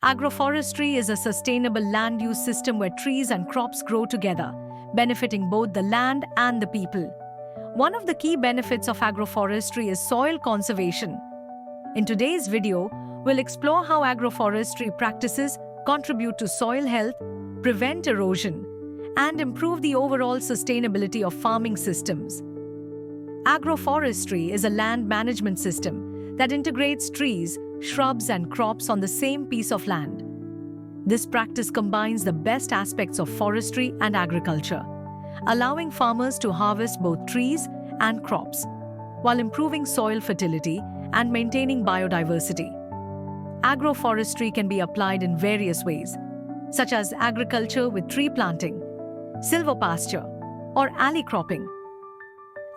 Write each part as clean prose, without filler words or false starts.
Agroforestry is a sustainable land use system where trees and crops grow together, benefiting both the land and the people. One of the key benefits of agroforestry is soil conservation. In today's video, we'll explore how agroforestry practices contribute to soil health, prevent erosion, and improve the overall sustainability of farming systems. Agroforestry is a land management system that integrates trees, shrubs, and crops on the same piece of land. This practice combines the best aspects of forestry and agriculture, allowing farmers to harvest both trees and crops, while improving soil fertility and maintaining biodiversity. Agroforestry can be applied in various ways, such as agriculture with tree planting, silvopasture, or alley cropping.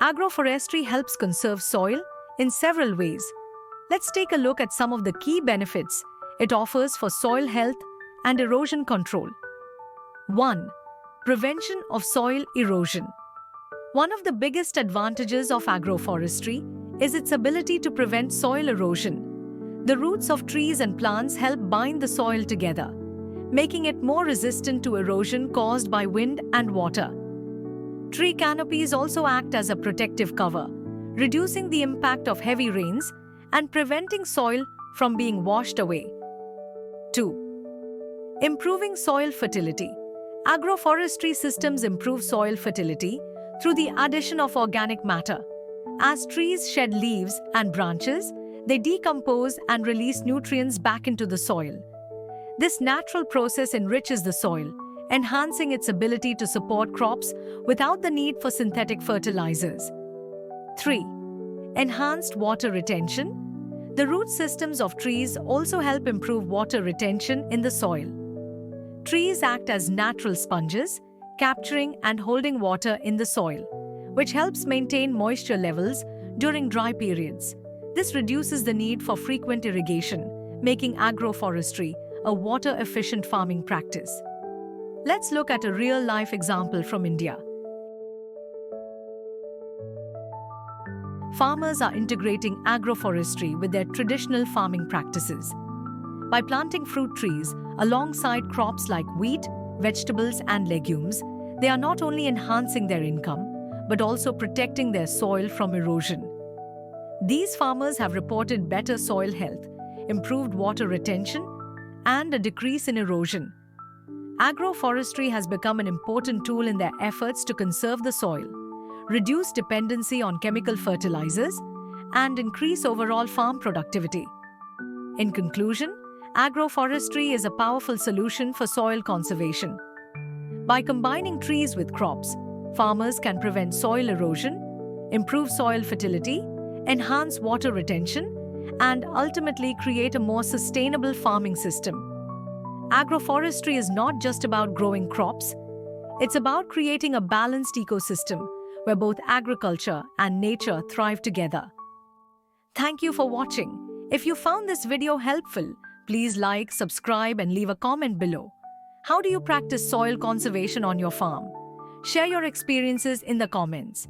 Agroforestry helps conserve soil in several ways. Let's take a look at some of the key benefits it offers for soil health and erosion control. 1. Prevention of soil erosion. One of the biggest advantages of agroforestry is its ability to prevent soil erosion. The roots of trees and plants help bind the soil together, making it more resistant to erosion caused by wind and water. Tree canopies also act as a protective cover, reducing the impact of heavy rains and preventing soil from being washed away. 2. Improving soil fertility. Agroforestry systems improve soil fertility through the addition of organic matter. As trees shed leaves and branches, they decompose and release nutrients back into the soil. This natural process enriches the soil, enhancing its ability to support crops without the need for synthetic fertilizers. 3. Enhanced water retention. The root systems of trees also help improve water retention in the soil. Trees act as natural sponges, capturing and holding water in the soil, which helps maintain moisture levels during dry periods. This reduces the need for frequent irrigation, making agroforestry a water-efficient farming practice. Let's look at a real-life example from India. Farmers are integrating agroforestry with their traditional farming practices. By planting fruit trees alongside crops like wheat, vegetables, and legumes, they are not only enhancing their income, but also protecting their soil from erosion. These farmers have reported better soil health, improved water retention, and a decrease in erosion. Agroforestry has become an important tool in their efforts to conserve the soil, reduce dependency on chemical fertilizers, and increase overall farm productivity. In conclusion, agroforestry is a powerful solution for soil conservation. By combining trees with crops, farmers can prevent soil erosion, improve soil fertility, enhance water retention, and ultimately create a more sustainable farming system. Agroforestry is not just about growing crops, it's about creating a balanced ecosystem where both agriculture and nature thrive together. Thank you for watching. If you found this video helpful, please like, subscribe, and leave a comment below. How do you practice soil conservation on your farm? Share your experiences in the comments.